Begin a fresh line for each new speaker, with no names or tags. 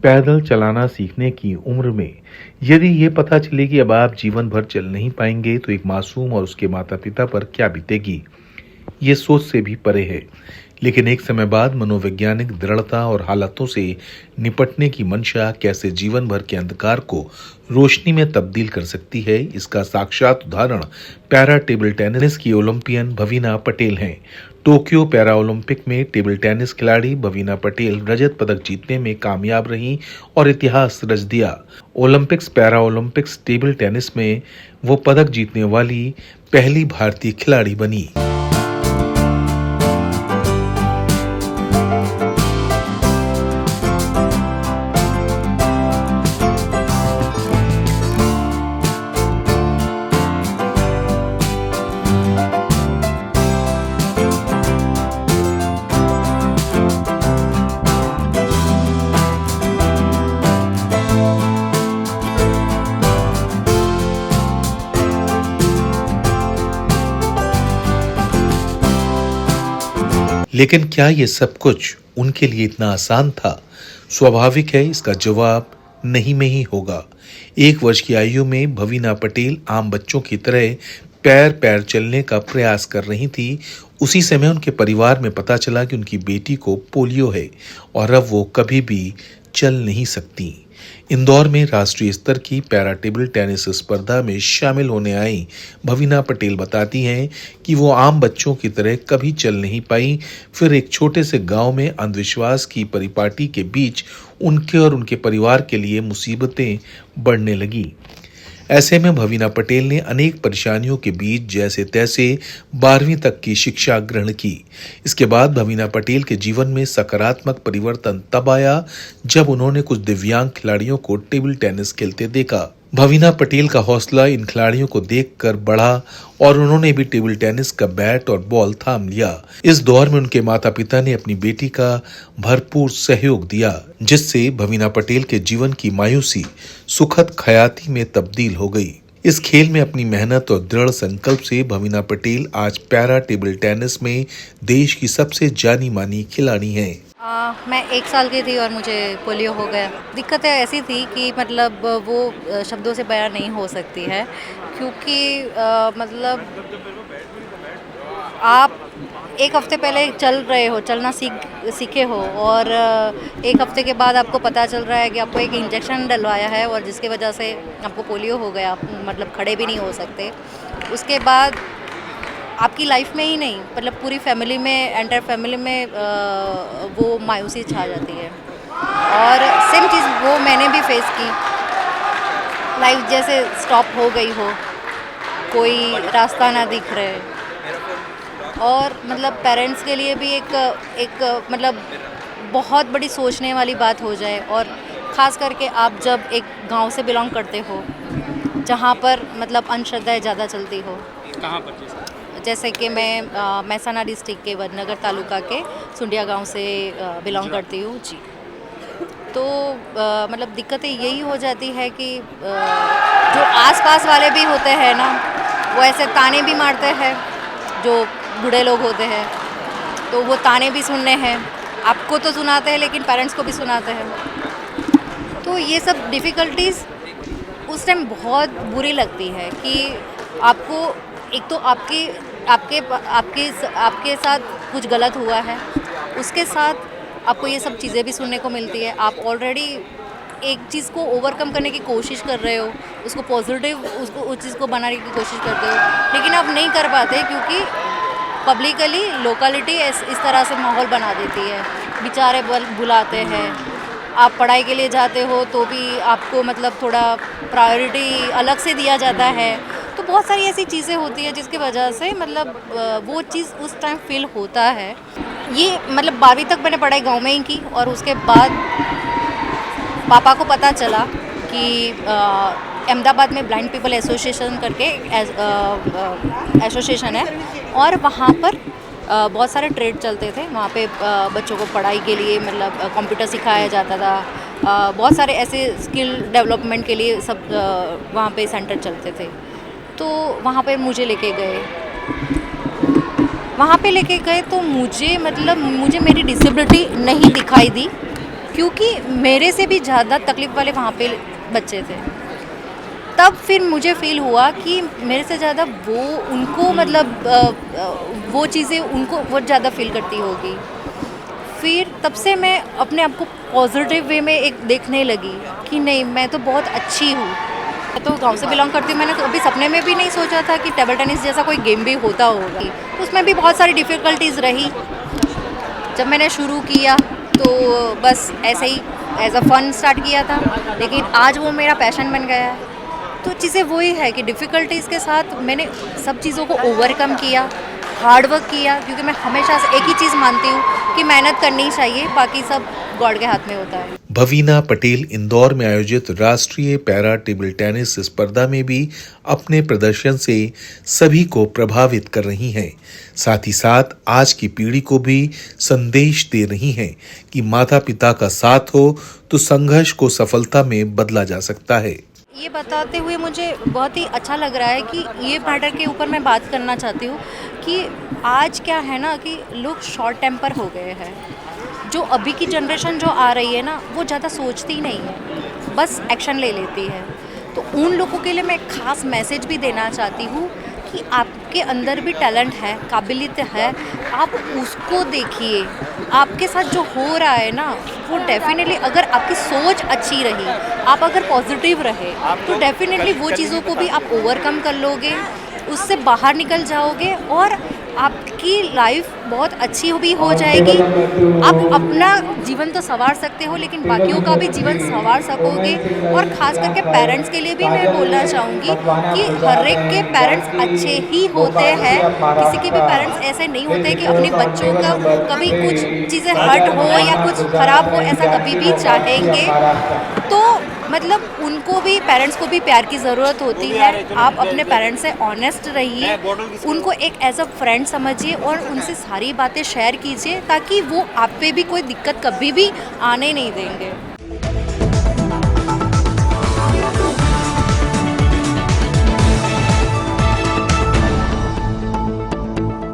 पैदल चलाना सीखने की उम्र में यदि ये पता चले कि अब आप जीवन भर चल नहीं पाएंगे तो एक मासूम और उसके माता पिता पर क्या बीतेगी, ये सोच से भी परे है। लेकिन एक समय बाद मनोवैज्ञानिक दृढ़ता और हालातों से निपटने की मंशा कैसे जीवन भर के अंधकार को रोशनी में तब्दील कर सकती है, इसका साक्षात उदाहरण पैरा टेबल टेनिस की ओलंपियन भवीना पटेल हैं। टोक्यो पैरा ओलंपिक में टेबल टेनिस खिलाड़ी भवीना पटेल रजत पदक जीतने में कामयाब रहीं और इतिहास रच दिया। Olympics para Olympics table tennis में वो पदक जीतने वाली पहली भारतीय खिलाड़ी बनी। लेकिन क्या ये सब कुछ उनके लिए इतना आसान था? स्वाभाविक है इसका जवाब नहीं में ही होगा। 1 वर्ष की आयु में भवीना पटेल आम बच्चों की तरह पैर पैर चलने का प्रयास कर रही थी। उसी समय उनके परिवार में पता चला कि उनकी बेटी को पोलियो है और अब वो कभी भी चल नहीं सकती। इंदौर में राष्ट्रीय स्तर की पैरा टेबल टेनिस स्पर्धा में शामिल होने आई भवीना पटेल बताती हैं कि वो आम बच्चों की तरह कभी चल नहीं पाई। फिर एक छोटे से गांव में अंधविश्वास की परिपाटी के बीच उनके और उनके परिवार के लिए मुसीबतें बढ़ने लगी। ऐसे में भवीना पटेल ने अनेक परेशानियों के बीच जैसे तैसे 12वीं तक की शिक्षा ग्रहण की। इसके बाद भवीना पटेल के जीवन में सकारात्मक परिवर्तन तब आया जब उन्होंने कुछ दिव्यांग खिलाड़ियों को टेबल टेनिस खेलते देखा। भवीना पटेल का हौसला इन खिलाड़ियों को देखकर बढ़ा और उन्होंने भी टेबल टेनिस का बैट और बॉल थाम लिया। इस दौर में उनके माता पिता ने अपनी बेटी का भरपूर सहयोग दिया, जिससे भवीना पटेल के जीवन की मायूसी सुखद खयाती में तब्दील हो गई। इस खेल में अपनी मेहनत और दृढ़ संकल्प से भवीना पटेल आज पैरा टेबल टेनिस में देश की सबसे जानी मानी खिलाड़ी हैं।
मैं 1 साल की थी और मुझे पोलियो हो गया। दिक्कतें ऐसी थी कि मतलब वो शब्दों से बयां नहीं हो सकती है, क्योंकि मतलब आप 1 हफ्ते पहले चल रहे हो, चलना सीखे हो और 1 हफ्ते के बाद आपको पता चल रहा है कि आपको एक इंजेक्शन डलवाया है और जिसकी वजह से आपको पोलियो हो गया, आप मतलब खड़े भी नहीं हो सकते। उसके बाद आपकी लाइफ में ही नहीं, मतलब पूरी फैमिली में, एंटायर फैमिली में वो मायूसी छा जाती है। और सेम चीज़ वो मैंने भी फेस की। लाइफ जैसे स्टॉप हो गई हो, कोई रास्ता ना दिख रहे, और मतलब पेरेंट्स के लिए भी एक मतलब बहुत बड़ी सोचने वाली बात हो जाए। और ख़ास करके आप जब एक गांव से बिलोंग करते हो जहां पर मतलब अंधश्रद्धाएं ज़्यादा चलती हो।
कहाँ पर?
जैसे कि मैं मेहसाना डिस्ट्रिक्ट के वडनगर तालुका के सुंडिया गांव से बिलोंग करती हूँ जी। तो मतलब दिक्कतें यही हो जाती है कि जो आसपास वाले भी होते हैं ना, वो ऐसे ताने भी मारते हैं, जो बूढ़े लोग होते हैं, तो वो ताने भी सुनने हैं। आपको तो सुनाते हैं लेकिन पेरेंट्स को भी सुनाते हैं। तो ये सब डिफ़िकल्टीज़ उस टाइम बहुत बुरी लगती है कि आपको एक तो आपके साथ कुछ गलत हुआ है, उसके साथ आपको ये सब चीज़ें भी सुनने को मिलती है। आप ऑलरेडी एक चीज़ को ओवरकम करने की कोशिश कर रहे हो, उसको पॉजिटिव, उसको उस चीज़ को बनाने की कोशिश करते हो, लेकिन आप नहीं कर पाते क्योंकि पब्लिकली लोकेलिटी इस तरह से माहौल बना देती है। बेचारे बुलाते हैं, आप पढ़ाई के लिए जाते हो तो भी आपको मतलब थोड़ा प्रायोरिटी अलग से दिया जाता है। तो बहुत सारी ऐसी चीज़ें होती हैं जिसकी वजह से मतलब वो चीज़ उस टाइम फील होता है। ये मतलब 12वीं तक मैंने पढ़ाई गांव में ही की और उसके बाद पापा को पता चला कि अहमदाबाद में ब्लाइंड पीपल एसोसिएशन करके एसोसिएशन है और वहाँ पर बहुत सारे ट्रेड चलते थे। वहाँ पे बच्चों को पढ़ाई के लिए मतलब कंप्यूटर सिखाया जाता था। बहुत सारे ऐसे स्किल डेवलपमेंट के लिए सब वहाँ पे सेंटर चलते थे। तो वहाँ पे मुझे लेके गए तो मुझे मेरी डिसेबिलिटी नहीं दिखाई दी, क्योंकि मेरे से भी ज़्यादा तकलीफ़ वाले वहाँ पे बच्चे थे। तब फिर मुझे फ़ील हुआ कि मेरे से ज़्यादा वो उनको मतलब वो चीज़ें उनको बहुत ज़्यादा फ़ील करती होगी। फिर तब से मैं अपने आप को पॉजिटिव वे में एक देखने लगी कि नहीं, मैं तो बहुत अच्छी हूँ। मैं तो गाँव से बिलॉन्ग करती हूँ, मैंने कभी सपने में भी नहीं सोचा था कि टेबल टेनिस जैसा कोई गेम भी होता होगा। उसमें भी बहुत सारी डिफ़िकल्टीज़ रही। जब मैंने शुरू किया तो बस ऐसे ही एज़ अ फ़न स्टार्ट किया था, लेकिन आज वो मेरा पैशन बन गया है। तो चीज़ें वही है कि डिफ़िकल्टीज़ के साथ मैंने सब चीज़ों को ओवरकम किया, हार्ड वर्क किया, क्योंकि मैं हमेशा से एक ही चीज़ मानती हूँ कि मेहनत करनी चाहिए, बाकी सब गॉड के हाथ में होता है।
भवीना पटेल इंदौर में आयोजित राष्ट्रीय पैरा टेबल टेनिस स्पर्धा में भी अपने प्रदर्शन से सभी को प्रभावित कर रही हैं। साथ ही साथ आज की पीढ़ी को भी संदेश दे रही हैं कि माता पिता का साथ हो तो संघर्ष को सफलता में बदला जा सकता है।
ये बताते हुए मुझे बहुत ही अच्छा लग रहा है कि ये मैटर के ऊपर मैं बात करना चाहती हूँ कि आज क्या है ना कि लोग शॉर्ट टेम्पर हो गए हैं। जो अभी की जनरेशन जो आ रही है ना, वो ज़्यादा सोचती नहीं है, बस एक्शन ले लेती है। तो उन लोगों के लिए मैं एक ख़ास मैसेज भी देना चाहती हूँ कि आपके अंदर भी टैलेंट है, काबिलियत है, आप उसको देखिए। आपके साथ जो हो रहा है ना, वो डेफ़िनेटली अगर आपकी सोच अच्छी रही, आप अगर पॉजिटिव रहे, तो डेफ़िनेटली वो चीज़ों को भी आप ओवरकम कर लोगे, उससे बाहर निकल जाओगे और आपकी लाइफ बहुत अच्छी भी हो जाएगी। आप अपना जीवन तो संवार सकते हो, लेकिन बाकियों का भी जीवन संवार सकोगे। और ख़ास करके पेरेंट्स के लिए भी मैं बोलना चाहूँगी कि हर एक के पेरेंट्स अच्छे ही होते हैं। किसी के भी पेरेंट्स ऐसे नहीं होते कि अपने बच्चों का कभी कुछ चीज़ें हर्ट हो या कुछ ख़राब हो, ऐसा कभी भी चाहेंगे। तो मतलब उनको भी, पेरेंट्स को भी प्यार की ज़रूरत होती है। आप अपने पेरेंट्स से ऑनेस्ट रहिए, उनको एक एज अ फ्रेंड समझिए और उनसे सारी बातें शेयर कीजिए, ताकि वो आप पे भी कोई दिक्कत कभी भी आने नहीं देंगे।